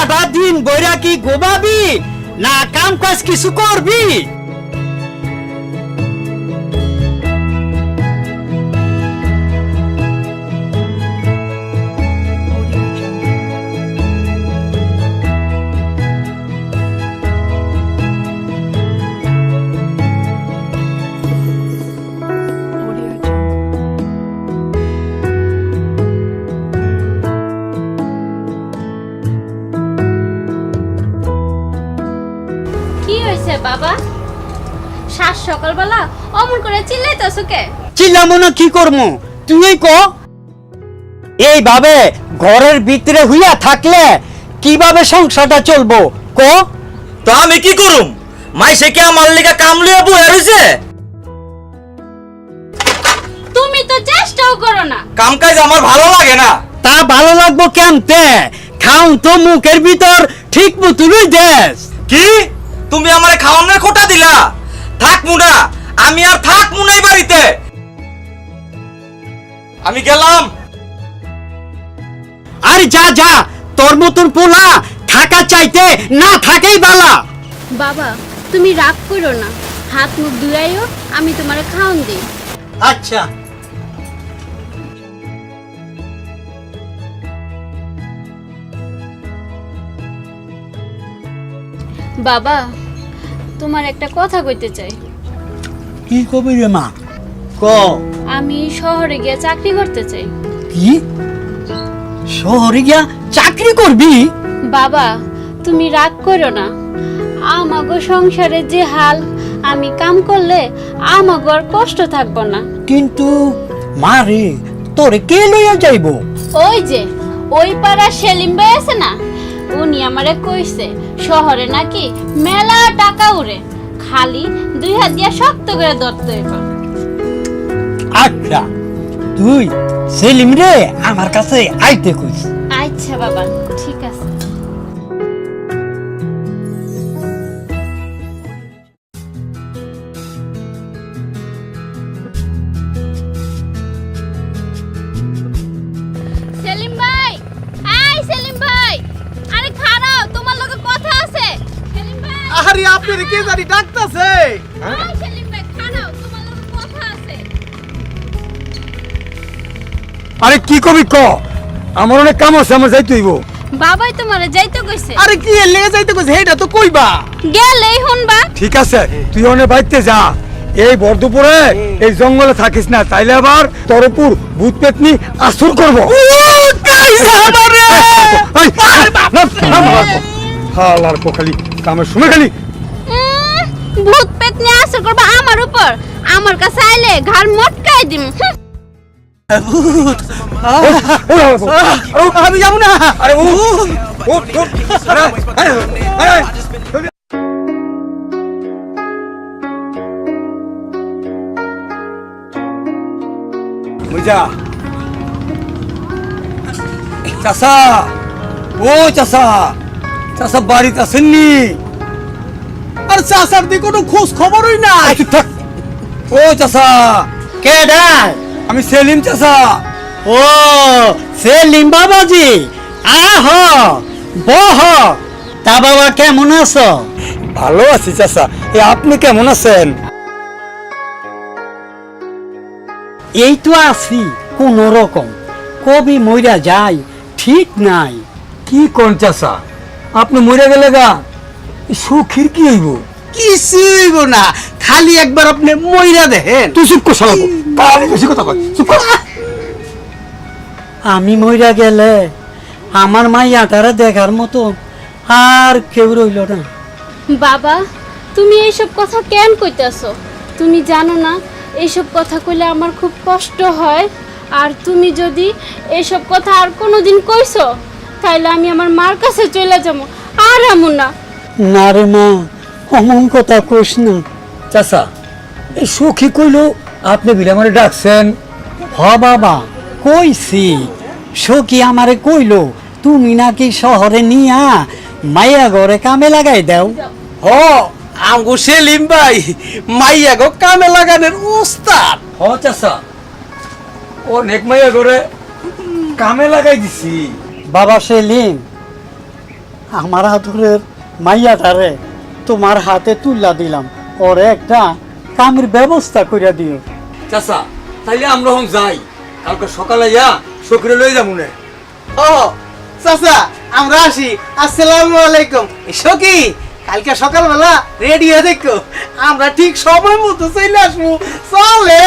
সারাটা দিন বইরা কি ঘুমাবি না কাম কাজ কিছু করবি? বাবা সাত সকালবেলা অমন করে চিল্লাইতেছো কে? চিল্লামো না কি করবো তুই ক। এইভাবে ঘরের ভিতরে হইয়া থাকলে কিভাবে সংসারটা চলবো ক? তো আমি কি করুম? মাইসে কি আমার লিগা কামলিয়া বইয়া রইছে? তুমি তো চেষ্টাও করো না। কাম কাজ আমার ভালো লাগে না। তা ভালো লাগবো কেমতে? খাও তো মুখের ভিতর ঠিক মতনই দেশ। কি তুমি আমারে খাওয়ানোর খোটা দিলা? থাকমু না, আমি আর থাকমু না এই বাড়িতে। আমি গেলাম। আরে যা যা, তোর মতন পোলা থাকা চাইতে না থাকেই বালা। বাবা তুমি রাগ করো না, হাত মুখ ধুয়াইও, আমি তোমারে খাওন দিই। আচ্ছা বাবা তোমার একটা কথা কইতে চাই। কি কবি রে মা ক? আমি শহরে গিয়ে চাকরি করতে চাই। কি শহরে গিয়া চাকরি করবি? বাবা তুমি রাগ করো না, আমাগো সংসারে যে হাল, আমি কাম করলে আমাগো আর কষ্ট থাকবো না। কিন্তু মারে তোরে কে লইয়া যাইব? ওই যে ওই পাড়ার সেলিম ভাই আছে না, উনি আমারে কইছে শহরে নাকি মেলা টাকা উড়ে, খালি দুই হাত দিয়া শক্ত করে ধরতে হইব। আচ্ছা তুই সেলিম রে আমার কাছে আইতে কইস। আচ্ছা বাবা ঠিক আছে। সেলিম ভাই, এই সেলিম ভাই, আরে খাড়াও, তোমার লগে কথা আছে। সেলিম ভাই, আরে আপনি কে জানি ডাকতাছে? এই সেলিম ভাই খাড়াও, তোমার লগে কথা আছে। আরে কি কবি ক, আমার অনেক কাম আছে, আমার যাইতে হইব। বাবাই তোমারে যাইতে কইছে। আরে কি এর লেগে যাইতে কইছে হেটা তো কইবা। গেলেই শুনবা। ঠিক আছে তুই অনেক বাইতে যা, এই বর্ধপুরে এই জঙ্গলে থাকিস না, তাইলে আবার তোর উপর ভূত পেতনি আসর করবো। হালার খালি কামের সময় খালি ভূত পেতনি আসর করবা আমার উপর, আমার কাছে আইলে ঘাড় মটকাই দিম। আমি যাব না। আরে বুঝা চাষা, ও চাষা, চাষা বাড়িতে আসেননি? আর চাচার দি কোনো খোঁজ খবরই নাই। ও চাষা, কে ডাক? আমি সেলিম চাষা। ও সেলিম বাবাজি, আহ বহ। তা বাবা কেমন আছো? ভালো আছি চাষা, আপনি কেমন আছেন? এই তো আছি কোন রকম, কবি মইরা যায় ঠিক নাই। কি কোন চাষা, আপনি মরে গেলে গা সুখীর কি হইব? কিছু হইব না, খালি একবার আপনি মইরা দেখেন। তুই চুপ কর শালা, কালি বেশি কথা কয়, চুপ কর। আমি মইরা গেলে আমার মাইয়াটারে দেখার মতো আর কেউ রইল না। বাবা তুমি এইসব কথা কেন কইতাছো? তুমি জানো না এইসব কথা কইলে আমার খুব কষ্ট হয়, আর তুমি যদি এইসব কথা আর কোনোদিন কইছো তাহলে আমি আমার মার কাছে চলে যাবো, আর এমন না। না রে মা, অমন কথা কইস না। চাষা এই সুখী কইল আপনি বিলে আমারে ডাকছেন? হ বাবা কইছি, সখী আমারে কইলো তুমি নাকি শহরে নিয়া মাইয়া ঘরে কামে লাগাই দাও। হ আমগো সেলিম ভাই মাইয়া গো কামে লাগানোর উস্তাদ। হ চাষা, অনেক মাইয়া করে কামে লাগাই দিছি। বাবা সেলিম, আমার আদরের মাইয়াটারে তোমার হাতে তুল্লা দিলাম, ওরে একটা কামের ব্যবস্থা করে দিও। চাচা তাইলে আমরা হন যাই, কালকে সকালে যা সকিরে লয়ে যাবো না। ও চাচা আমরা আসি, আসসালামু আলাইকুম। সখী কালকে সকালবেলা রেডি হয়ে দেখো, আমরা ঠিক সময় মতো চলে আসবো। চলে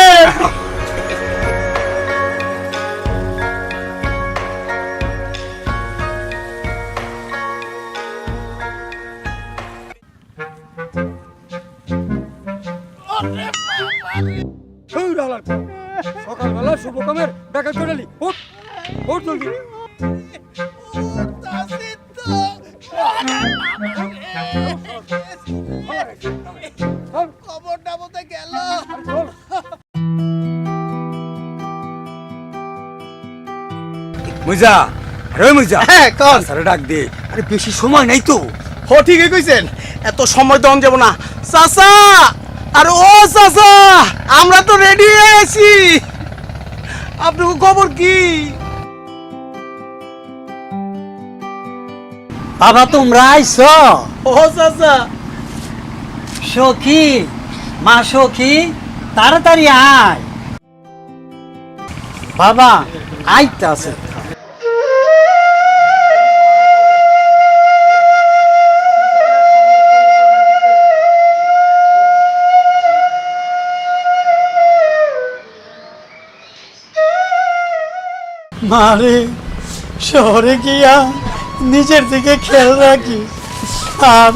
সকালবেলা শুভ কামের ব্যাঘাত ঘটালি, ওঠ ওঠ জলদি। খবরটা বলতে গেল। মুইজা, আরে মুইজা, হ্যাঁ কন। স্যার ডাক দে, আরে বেশি সময় নাই তো। হো ঠিকই কইছেন, এত সময় দেওয়া যাব না। চাচা আর ও চাচা, আমরা তো রেডি হয়ে আছি, আপনার খবর কি? বাবা তোমরা আইছ? ও চাচা সখী, মা সখী, তাড়াতাড়ি আয়। বাবা আইতাছে। মারে শহরে গিয়া নিজের দিকে খেয়াল রাখিস, আর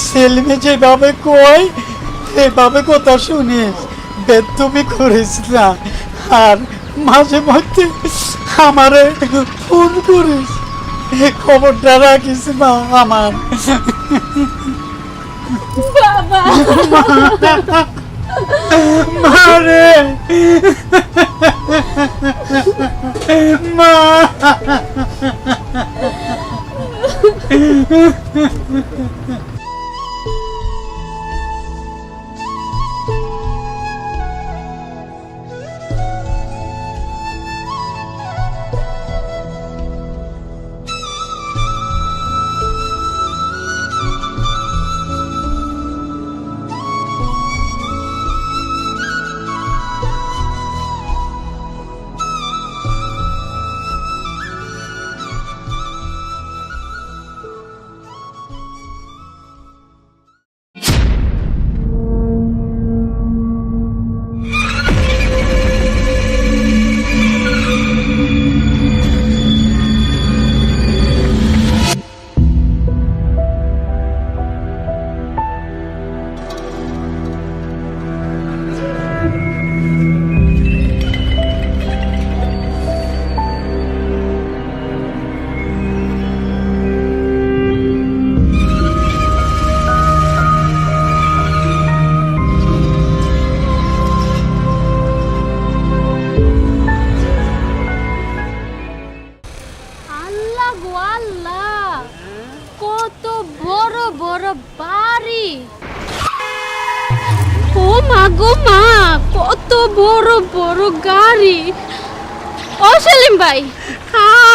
সেলিমে যেভাবে কই এভাবে কথা শুনিস, বেদবি করিস না, আর মাঝে মধ্যে আমারে ফোন করিস, খবরটা রাখিস মা আমার। বাবা মারে মা। আল্লাহ গো আল্লাহ, কত বড় বড় বাড়ি! ও মা গো মা, কত বড় বড় গাড়ি! ও সেলিম ভাই,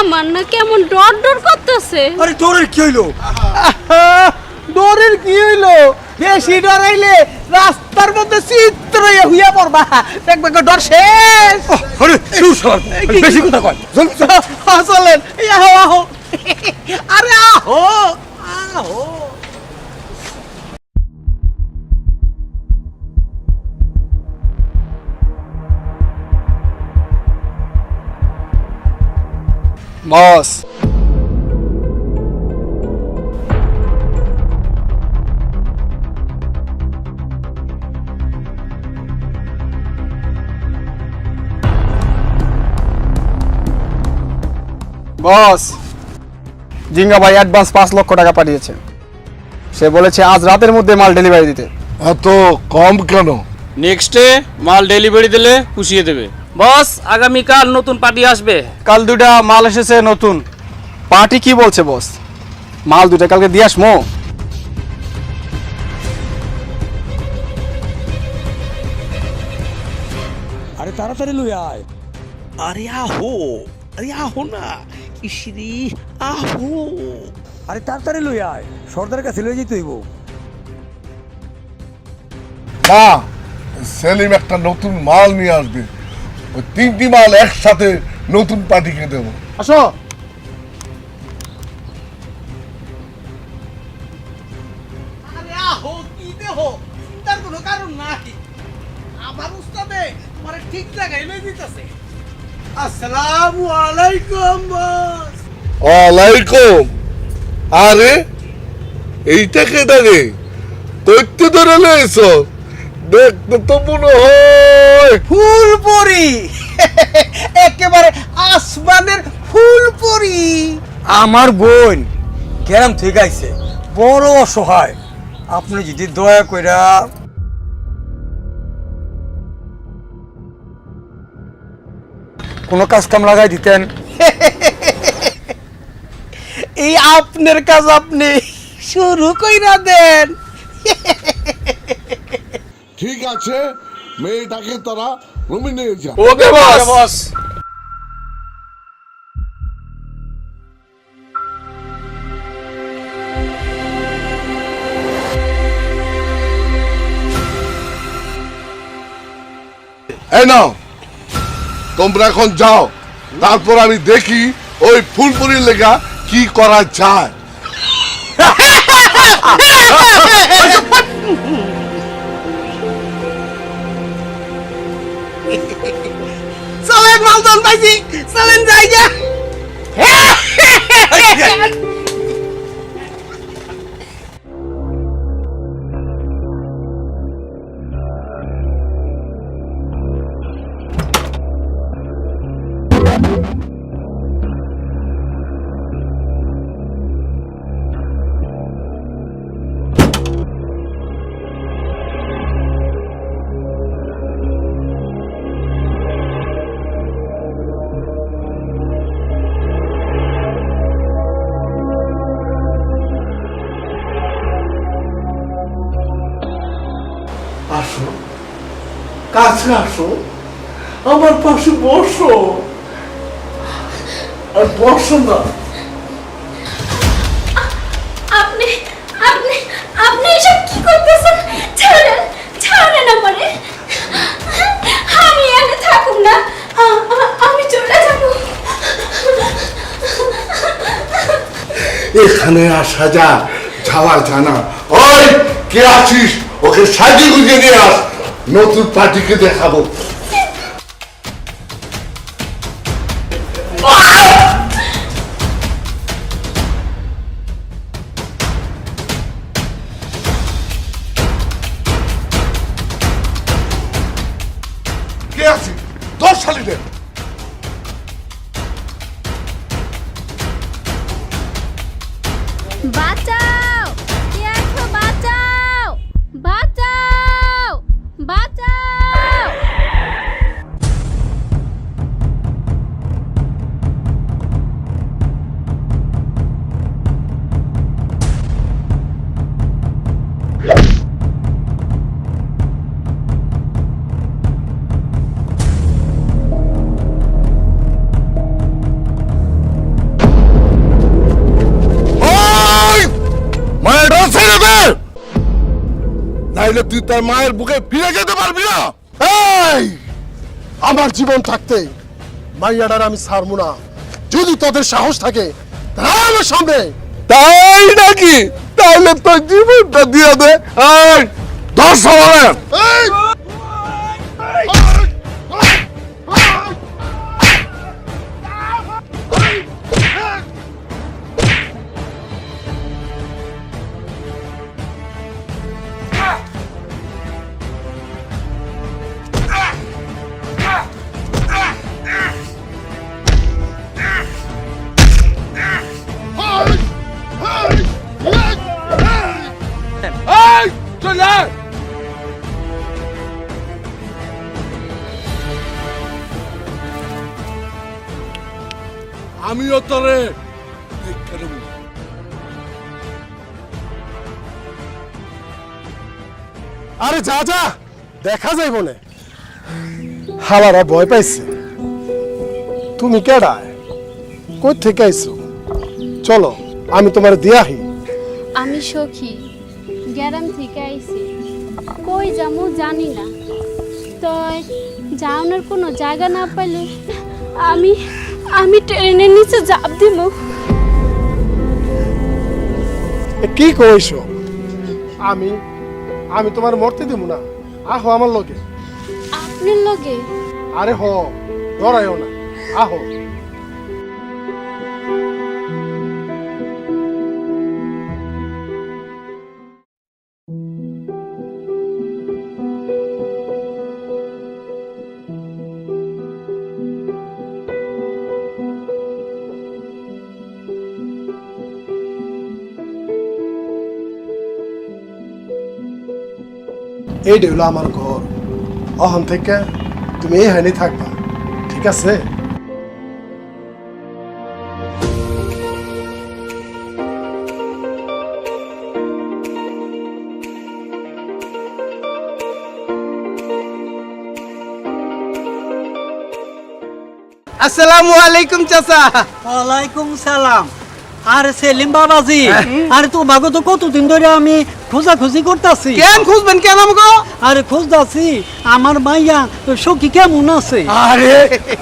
আমার না কেমন ডর ডর করতেছে। আরে তোর কি হইলো? ডরের কি হইলো? বেশি ডরাইলে রাস্তার মধ্যে চিত্র হইয়া পড়বা, দেখবে ডর শেষ। আরে তুই সর, বেশি কথা কয়। চল চলেন, আহো আহো, আরে আহো আহো। বস বস জিঙ্গা ভাই অ্যাডভান্স 5 লক্ষ টাকা পাঠিয়েছে। সে বলেছে আজ রাতের মধ্যে মাল ডেলিভারি দিতে। এত কম কেন? নেক্সটে মাল ডেলিভারি দিলে পুষিয়ে দেবে। বস আগামীকাল নতুন পার্টি আসবে। কাল 2টা মাল এসেছে নতুন। পার্টি কি বলছে বস? মাল 2টা কালকে দিয়ে আসমো। আরে তাড়াতাড়ি লই আয়। আরে আহো না, ইসরি আহো। আরে তাড়াতাড়ি লই আয়, সর্দারের কাছে লই যেতে হইব। মা, সেলিম একটা নতুন মাল নিয়ে আসবে, ওই 3টি মাল একসাথে নতুন পার্টিকে দেবো। আসো। আরে আহো, কি দেহো, তার কোনো কারণ নাই। আমার উস্তাদে তোমারে ঠিক জায়গায় লই দিতেছে। আসসালামু আলাইকুম বস। ওয়ালাইকুম। আরে এইটা কেটা রে, তৈত্য ধরে লয়েছ, দেখতে তো মনে হয় ফুলপরি, একেবারে আসমানের ফুলপরি। আমার বোন কেরাম ঠিক আছে, বড় অসহায়। আপনি যদি দয়া কইরা কোনো কাজ কাম লাগাই দিতেন। এই আপনার কাজ আপনি শুরু কইরা দেন। ঠিক আছে, মেয়েটাকে তোরা রুমে নিয়ে যা। ওকে বস। এই নাও, তোমরা এখন যাও, তারপর আমি দেখি ওই ফুলপুরির লেগা কি করা যায়। চলেন মালদন পাইছি, চলেন জায়গা। আসো, কাছে আসো, আমার পাশে বসো, আর বসো না। আপনি আপনি আপনি এসব কি করতেছেন? ছাড়েন, ছাড়েন আমারে। আমি এনে থাকুম না, আমি চলে যাব। এখানে আসা যা, যাওয়া জানা। ওই কে আছিস, ওকে সাজিয়ে গুজিয়ে নিয়ে আস, নতুন পার্টিকে দেখাবো। কে আছিস, 10 শালিদের। বাঁচাও, কে আছো? বাঁচাও, বাঁচাও, বাঁচাও। মায়েরটা ছেড়ে দে, নাইলে তুই তার মায়ের বুকে ফিরে যেতে পারবি না। এই আমার জীবন থাকতে মাইয়াডার আমি ছাড়বো না। যদি তোদের সাহস থাকে তাহলে আমার সামনে। তাই নাকি? তাহলে তোর জীবনটা দিয়ে দে। এই 10 সবাই এই! এই চলে আয়। আমিও তোরে দেখে নেব। আরে যা যা, দেখা যাই বলে। হালারা ভয় পাইছে। তুমি কেডা, কই থেকে আইছো? চলো আমি তোমার দিয়াহি। আমি সখী, গ্রাম থেকে আইছি, কই যামু জানি না, তয় যাওয়ার কোনো জায়গা না পাইলে আমি আমি ট্রেনের নিচে চাপ দিব। কি কইছো? আমি আমি তোমার মরতে দিব না, আহো আমার লগে। আপনার লগে? আরে হ, ডরাইও না, আহো। এইটা হলো আমার ঘর, অহন থেকে তুমি এখানে থাকবা, ঠিক আছে? আসসালামু আলাইকুম চাচা। ওয়ালাইকুম সালাম। আরে সেলিম বাবাজি, আরে তোমাকে তো কতদিন ধরে আমি খোঁজাখুঁজি করতেছি। কেন খুঁজবেন কেন আমাকে? আরে খুঁজতাছি আমার মাইয়া সখী কেমন আছে? আরে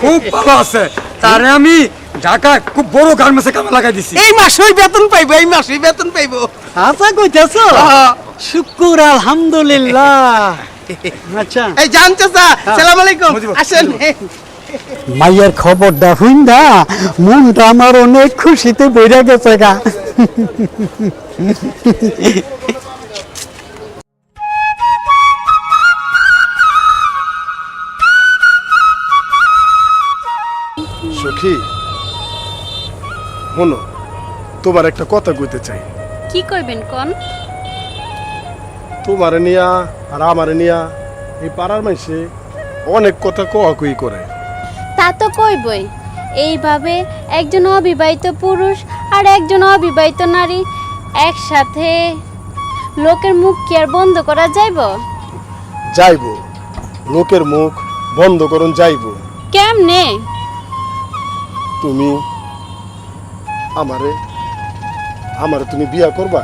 খুব ভালো আছে, তারে আমি ঢাকা খুব বড় গার্মেন্টসে কামে লাগাই দিছি। এই মাসেই বেতন পাইবো, এই মাসেই বেতন পাইবো। আচ্ছা কইতেছ? শুকুর আলহামদুলিল্লাহ। আচ্ছা এই জান চাচা, সালাম আলাইকুম, আসেন। মাইয়ার খবরটা শুনদা মনটা আমার অনেক খুশিতে বেড়ে গেছে গা। সখী শোনো, তোমার একটা কথা কইতে চাই। কি কইবেন কোন? তোমারে নিয়া আর আমারে নিয়া এই পাড়ার মাইসে অনেক কথা কই করে। তা তো কইবই, এইভাবে একজন অবিবাহিত পুরুষ আর একজন অবিবাহিত নারী একসাথে লোকের মুখ কি আর বন্ধ করা যাইব? যাইবো, লোকের মুখ বন্ধ করুন যাইবো। কেমনে? তুমি আমারে আমারে তুমি বিয়া করবা?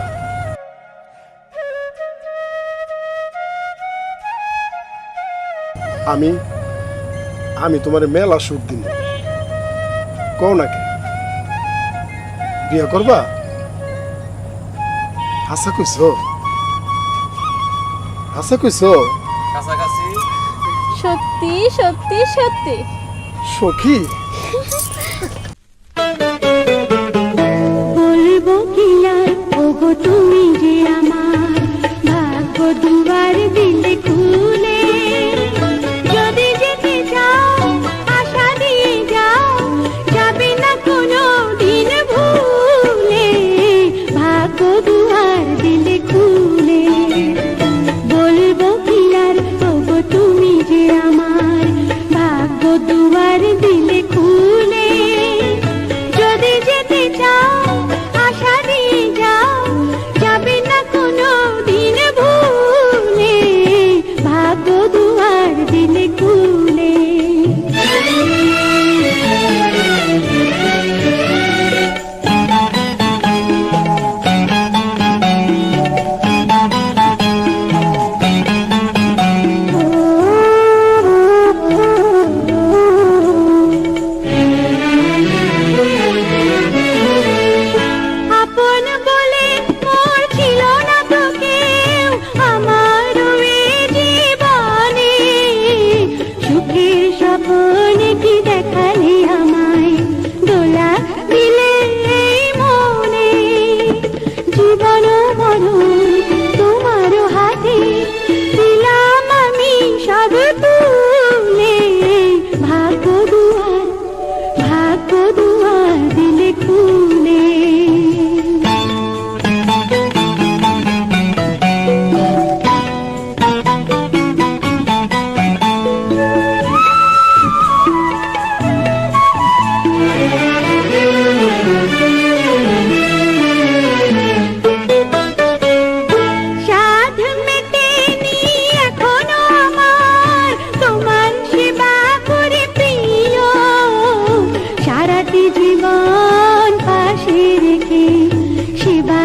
আমি আমি তোমারে মেলা সুখ দিন, কও নাকি বিয়া করবা? হাসা কইছো, হাসা কইছো? কাছাকাছি সত্যি সত্যি সত্যি। সখী বলবো কি আর ওগো তুমি যে আমার ভাগ্য দুয়ার দিলে খুলে, যদি যেতে চাও আশা দিয়ে যাও, যাবে না কোনো দিন ভুলে, ভাগ্য দুয়ার দিলে খুলে। বলবো কি আর ওগো তুমি যে আমার ভাগ্য দুয়ার দিলে খুলে, যদি যেতে চাও আশা দিয়ে যাও,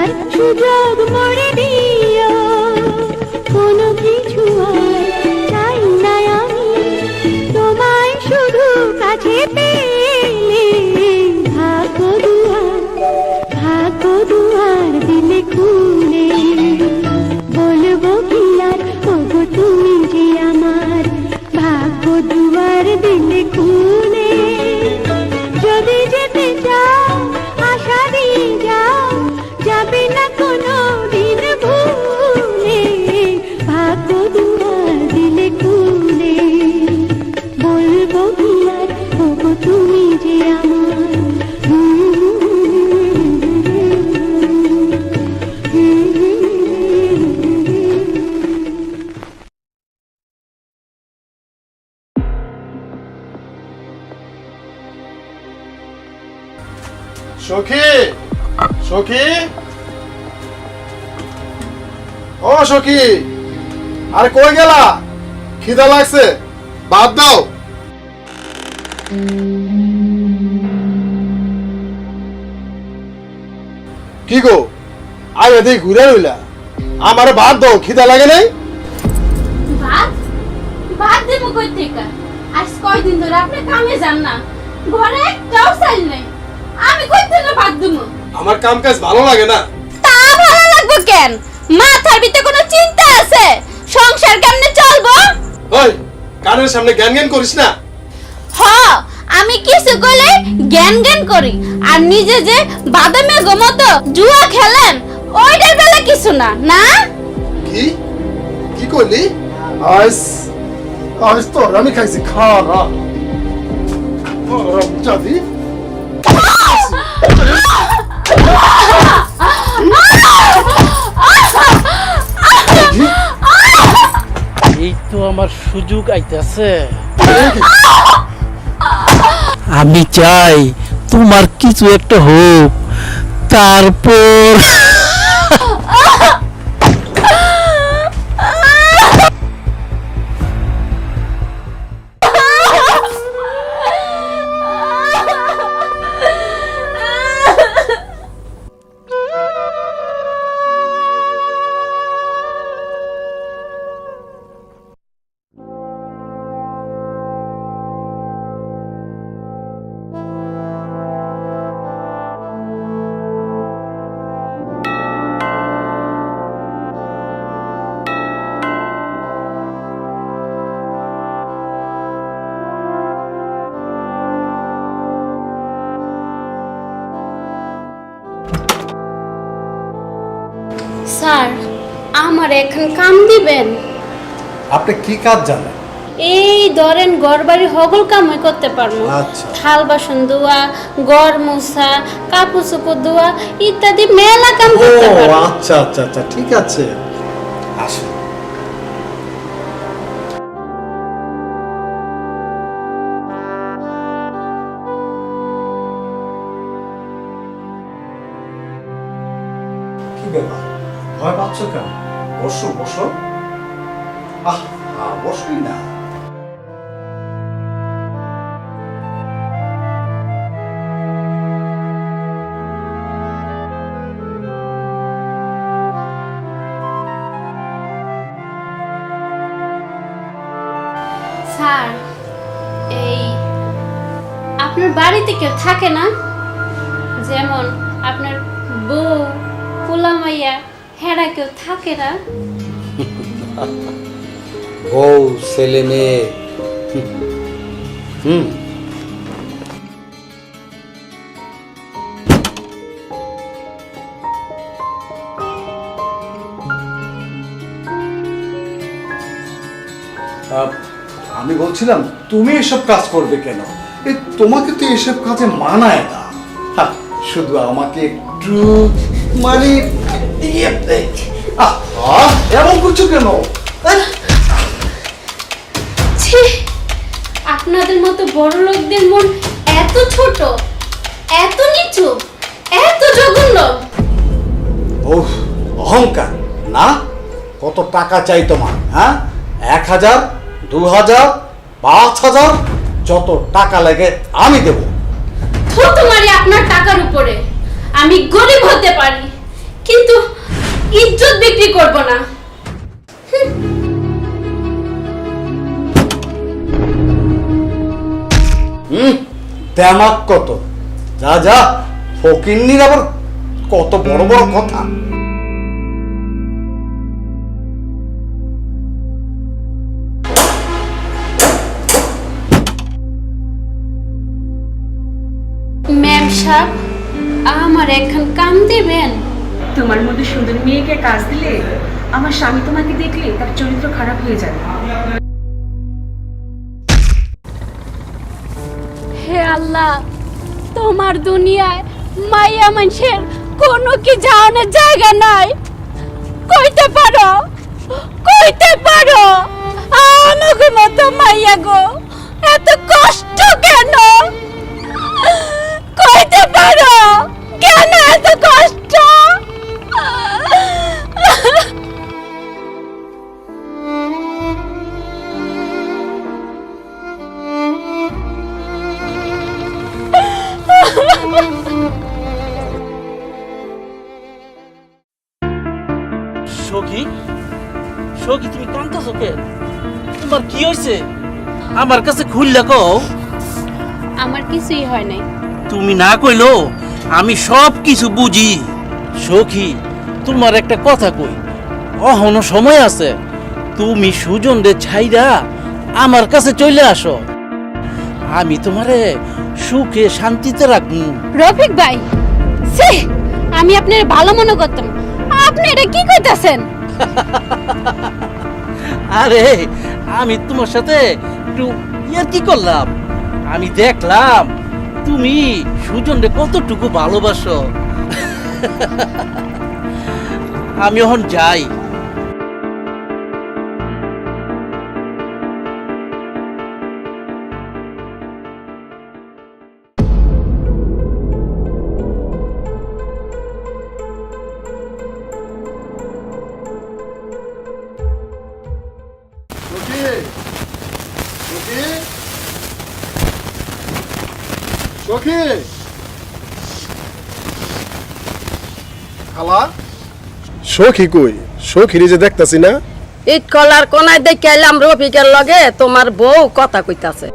একবার সুযোগ মরে দিও কোনো কিছু আর চাই না আমি তোমায় শুধু কাছে পেলে ভাগ্য দুয়ার দিলে খুলে বলবো কি আর ওগো তুমি যে আমার ভাগ্য দুয়ার দিলে খুলে যদি যেতে চাও আশা দিয়ে যাও যাবে না কোনো দিন ভুলে ভাগ্য দুয়ার দিলে খুলে বলবো কি আর ওগো তুমি যে আমার সখী সখী ও সখী আরে কই গেলা খিদা লাগছে ভাত দাও কি গো আয় এদিকে ঘুরে রইলা আমারে ভাত দাও খিদা লাগে নাই ভাত ভাত দেবো কই থেকে? আজ কয়দিন ধরে আপনি কামে যান না, ঘরে একটাও চাল নেই, আমি কই থেকে ভাত দেবো? আমার কাম কাজ ভালো লাগে না। তা ভালো লাগবে কেন? মাথার ভিতরে কোনো চিন্তা আছে? সংসার কেমনে চলবো? ওই কানের সামনে জ্ঞান জ্ঞান করিস না। হ, আমি কিছু কইলে জ্ঞান জ্ঞান করি, আর নিজে যে বাদামে মতো জুয়া খেলেন ওইটার বেলা কিছু না, না? কি কি কইলি? আজ আজ তো আমি খাইছি খারা যদি এই তো আমার সুযোগ আইতাছে। আমি চাই তোমার কিছু একটা হোক, তারপর স্যার, আমার এখন কাম দিবেন? আপনি কি কাজ জানেন? এই ধরেন ঘরবাড়ি হগল কামই করতে পারবো। আচ্ছা। থাল বাসন ধোয়া, ঘর মোছা, কাপড় চোপড় ধোয়া ইত্যাদি মেলা কাম করতে পারবো। আচ্ছা আচ্ছা আচ্ছা ঠিক আছে আসুন। কি ব্যাপার ভয় পাচ্ছ কেন? বসো বসো। বসুই না। স্যার, এই আপনার বাড়িতে কেউ থাকে না? যেমন আপনার বউ, পোলা মাইয়া, হেরা কেউ থাকে না? বউ ছেলে মেয়ে আমি বলছিলাম তুমি এসব কাজ করবে কেন? তোমাকে তো এসব কাজে মানায় না। শুধু আমাকে একটু মানে এমন করছো কেন? ছি, আপনাদের মতো বড় লোকদের মন এত ছোট, এত নিচু, এত জঘন্য। ওহ, অহংকার না? কত টাকা চাই তোমার? 1000, 2000, 5000, যত টাকা লাগে আমি দেব। থুতু মারি আপনার টাকার উপরে। আমি গরিব হতে পারি, কিন্তু তেমাক কত, যা যা, ফকিন্নির আবার কত বড় বড় কথা। ম্যাম সাহেব, আমার একখান কাম দিবেন? তোমার মধ্যে সুন্দর মেয়েকে কাজ দিলে আমার স্বামী তোমাকে দেখলে তার চরিত্র খারাপ হয়ে যাবে। হে আল্লাহ, তোমার দুনিয়ায় মাইয়া মানুষের কোনো কি যাওয়ানোর জায়গা নাই? কইতে পারো, কইতে পারো আমাকে মতো মাইয়া গো এত কষ্ট কেন? কইতে পারো কেন এত কষ্ট? সখী, সখী তুমি কাঁদতেছো কেন? তোমার কি হয়েছে? আমার কাছে খুললে কও। আমার কিছুই হয় নাই। তুমি না কইলো আমি সব কিছু বুঝি। সখী, তোমার একটা কথা কই, অহনো সময় আছে, তুমি সুজন রে ছাইরা আমার কাছে চলে আসো, আমি তোমারে সুখে শান্তিতে রাখবো। রফিক ভাই, ছি, আমি আপনার ভালো মনে করতাম, আপনি এটা কি কইতাছেন? আরে আমি তোমার সাথে একটু কি করলাম, আমি দেখলাম তুমি সুজনরে কতটুকু ভালোবাসো। আমি এখন যাই। সখী, খালা, সখী কই? সখী যে দেখতাছি না। ইট কলার কোনায় দেখে এলাম রফিকের লগে তোমার বউ কথা কইতাছে।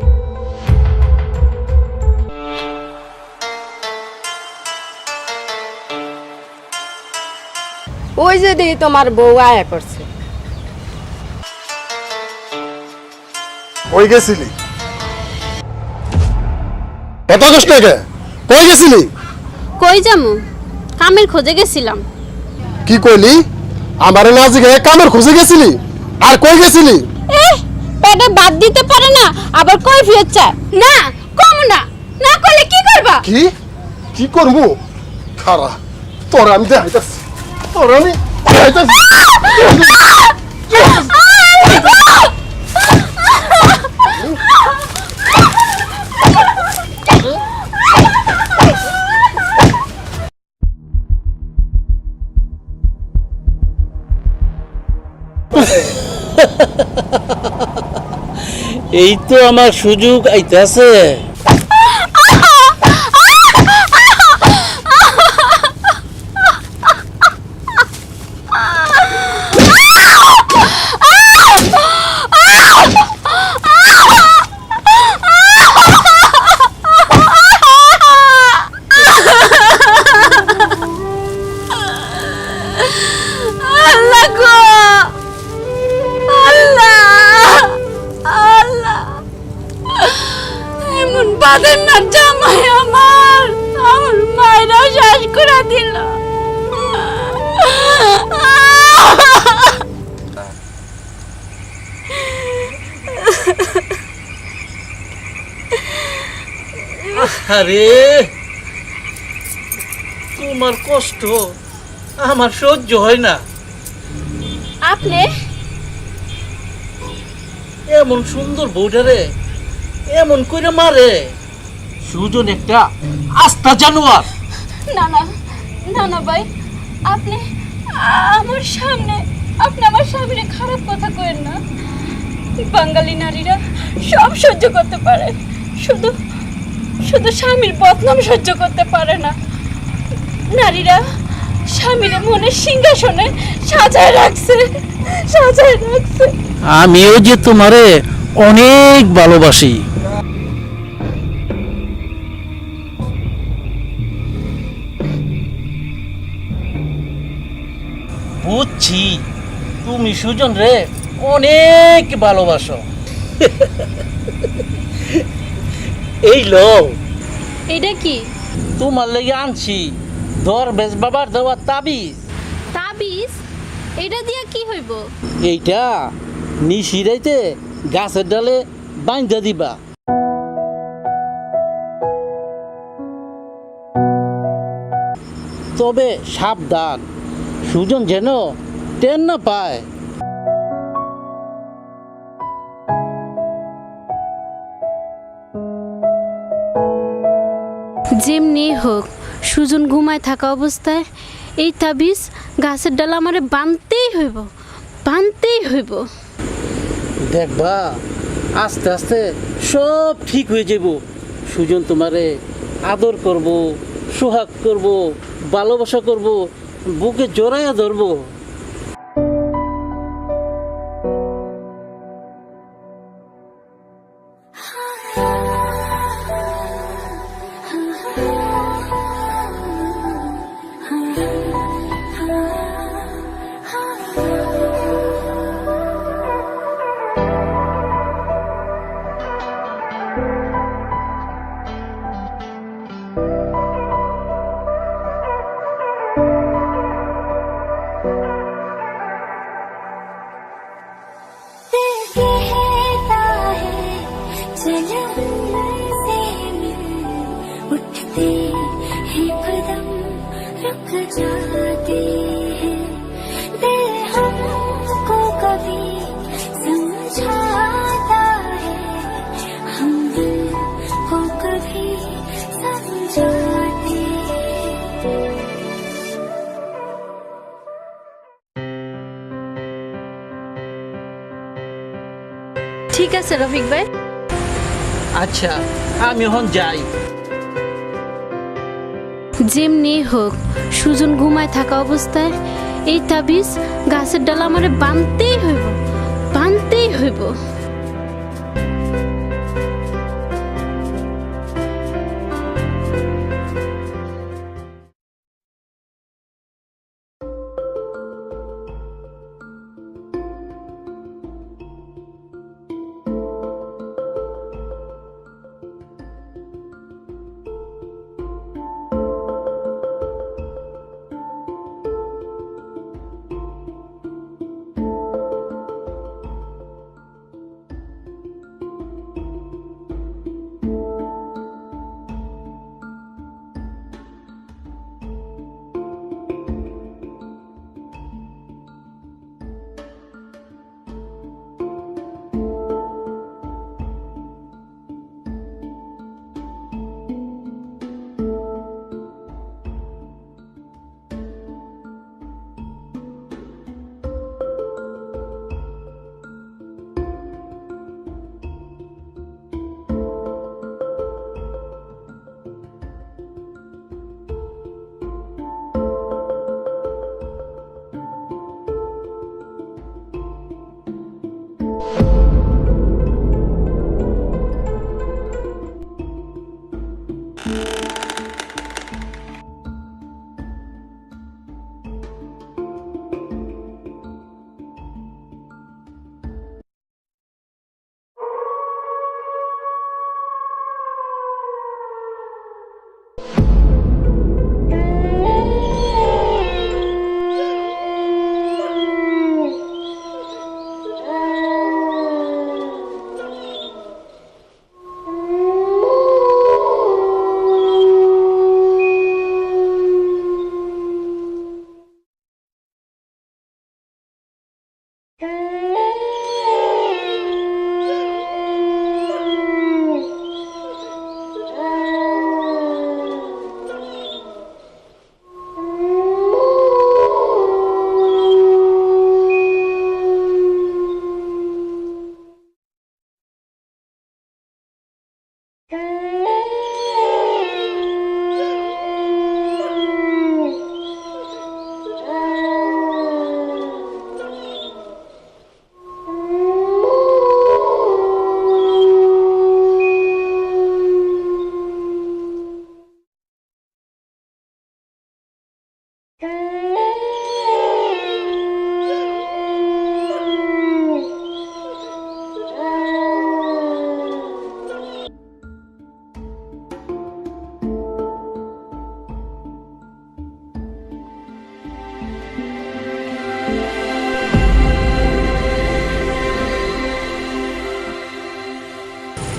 ওই যে দি তোমার বউ আয়া করছে। কই গেছিলি? কথা কস না কে? কই গেছিলি? কই যামু? কামের খোঁজে গেছিলাম। কি কইলি? আমারে না জিগে কামের খুঁজে গেছিলি? আর কই গেছিলি? পেটে বাদ দিতে পারে না, আবার কই ফিরে চায় না, কম না, না করলে কি করবা? কি কি করবো? খারা, তোর আমি দেখাইতাছি, তোর আমি দেখাইতাছি। এই তো আমার সুযোগ আইতাছে। আল্লাহ গো, আল্লাহ, আল্লাহ, এমন বাদের না জামাই আমার মায়েরা শেষ করে দিল। আরে তোমার কষ্ট আমার সহ্য হয় না। আপনি এমন সুন্দর বউটারে এমন কইরা মারে? সুজন একটা আস্তা জানোয়ার। না না না না ভাই, আপনি আমার সামনে খারাপ কথা কইেন না। বাঙালি নারীরা সব সহ্য করতে পারে, শুধু শুধু স্বামীর বদনাম সহ্য করতে পারে না। নারীরা স্বামীর মনের সিংহাসনে সাজায় রাখছে, সাজায় রাখছে। আমিও যে তোমারে অনেক ভালোবাসি। বুঝছি তুমি সুজন রে অনেক ভালোবাসো। এই লো, এটা কি? তোমার লেগে আনছি দরবেশ বাবার দেওয়া তাবিজ। তাবিজ? এটা দিয়ে কি হইব? এইটা নিশিরাইতে গাছের ডালে বাইন্ধা দিবা। তবে সাবধান, সুজন যেন টেন না পায়। যেমনি হোক সুজন ঘুমায় থাকা অবস্থায় এই তাবিজ গাছের ডাল আমারে বানতেই হইব, বানতেই হইব। দেখবা আস্তে আস্তে সব ঠিক হয়ে যাব। সুজন তোমারে আদর করব, সোহাগ করব, ভালোবাসা করব, বুকে জড়াইয়া ধরবো। कहता है जलन से उठते हैं कदम रुक जाते हैं दिल हमको कभी समझाता है हम दिल को कभी समझाते हैं। ঠিক আছে রফিক ভাই। আচ্ছা আমি এখন যাই। যেমনি হোক সুজন ঘুমায় থাকা অবস্থায় এই তাবিজ গাছের ডাল আমারে বানতেই হইব, বানতেই হইব।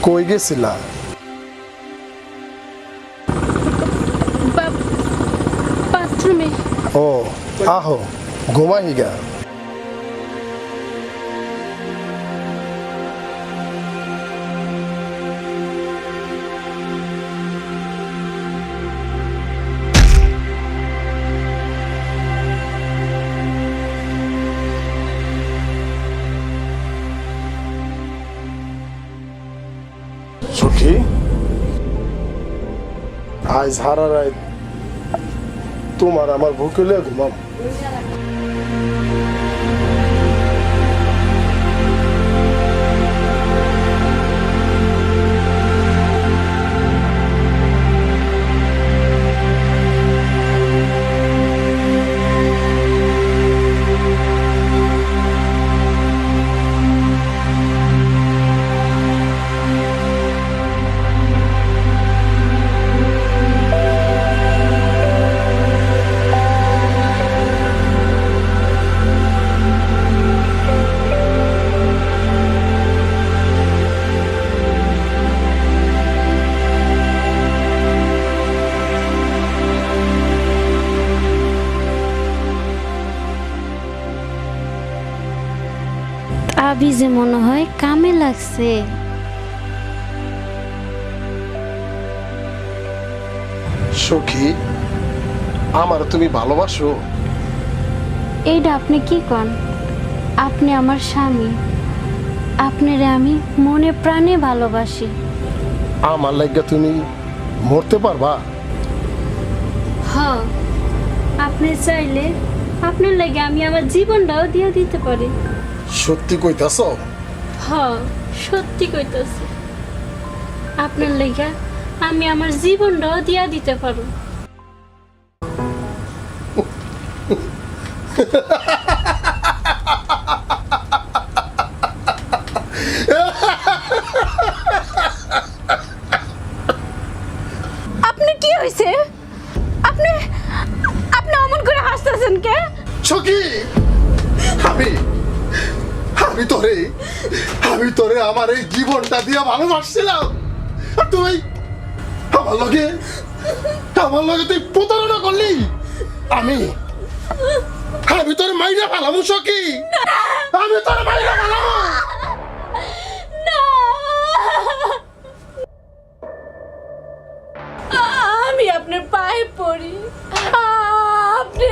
কই গেছিলা? বাথরুমে। ও আহো ঘুমাইগা। সখী, আজ হারা রাত তোমার আমার বুকে লয়ে ঘুমাম। আবি যে মনে হয় কামে লাগছে। সখী, আমার তুমি ভালোবাসো? এইটা আপনি কি কন? আপনি আমার স্বামী, আপনারে আমি মনে প্রাণে ভালোবাসি। আমার লাগা তুমি মরতে পারবা? হ, আপনি চাইলে আপনার লাগে আমি আমার জীবনটাও দিয়ে দিতে পারি। সত্যি কইতাছ? হ, সত্যি কইতাছি। আপনার লাগা আমি আমার জীবনটাও দিয়া দিতে পারো। আপনি কি হইছে? আপনি আপনি অমন করে হাসতেছেন কে? সখী, আমি তোরে আমার এই জীবনটা দিয়ে ভালোবাসছিলাম, আর তুই আমার লগে তুই প্রতারণা করলি। আমি তোর মাইরা ফেলাম সখী, আমি তোর মাইরা ফেলাম। আমি আপনার পায়ে পড়ি, আপনি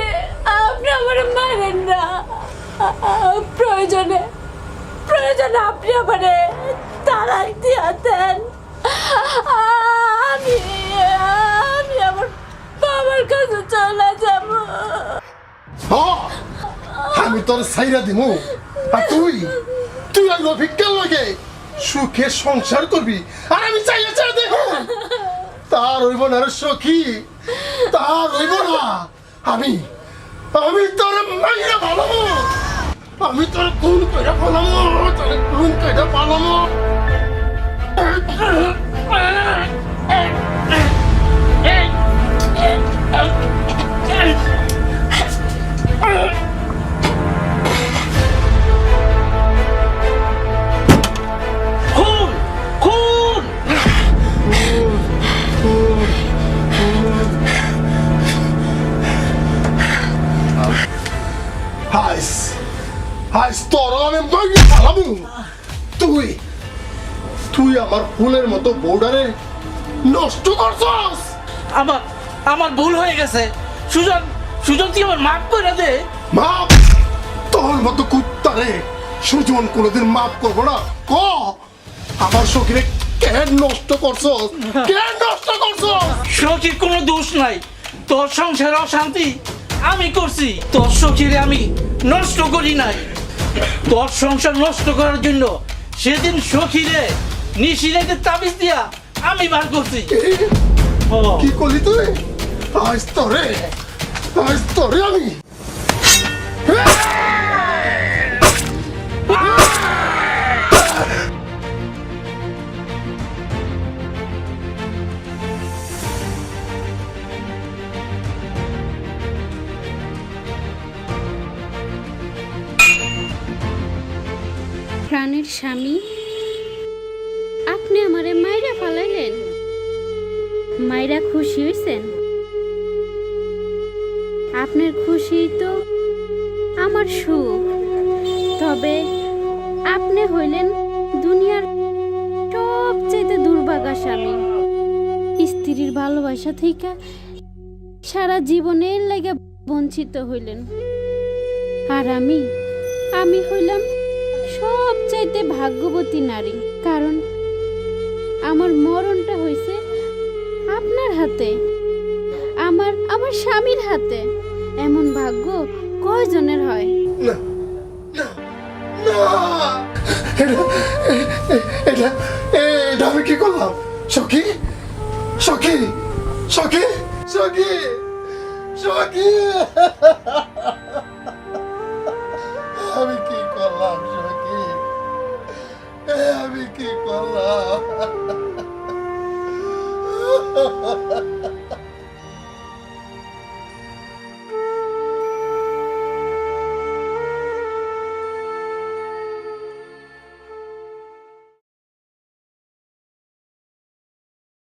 আপনি আমার মারেন না। প্রয়োজনে আপনি আমারে তালাক দিয়া দেন। আমি আমার বাবার কাছে চলে যাব। আমি তোর সাইরা দিমু, আর তুই আর রফিকের লগে সুখে সংসার করবি, আর আমি চাইয়া ছেড়ে দেব। তার হইব না রে সখী, তার হইব না। আমি তোর মাইরা ভালামো, আমি তোর খুন করে ফেলামো, তোর খুন করে পালামো। খুন খুন হাইস তোর আমি মাইরা ফেলামো। তুই আমার ফুলের মতো বর্ডারে নষ্ট করছস। আমার ভুল হয়ে গেছে। সুজন তুই আমার মাফ করে দে। মাপ? তোর মতো কুত্তারে সুজন কোনোদিন মাফ করবো না। ক আমার সখীরে কেন নষ্ট করছস? সখীর কোনো দোষ নাই, তোর সংসারে অশান্তি আমি করছি। তোর সখীরে আমি নষ্ট করি নাই। তোর সংসার নষ্ট করার জন্য সেদিন সখীরে নিশিরাতে তাবিজ দিয়া আমি বার করছি। কি করলি তুই? আজ তোরে আমি প্রাণের স্বামী, আপনি আমারে খুশি হইছেন? আপনার খুশি তো আমার সুখ। তবে আপনি হইলেন দুনিয়ার সবচেয়ে দুর্ভাগা স্বামী। স্ত্রীর ভালোবাসা থেকে সারা জীবনের লেগে বঞ্চিত হইলেন। আর আমি হইলাম সবচাইতে ভাগ্যবতী নারী, কারণ আমার মরণটা হইছে আপনার হাতে, আমার স্বামীর হাতে। এমন ভাগ্য কয়জনের হয়? না এটা এটা আমি কি করলাম? সখী সখী সখী সখী সখী আমি কি করলাম সখী? আমি কি করলাম?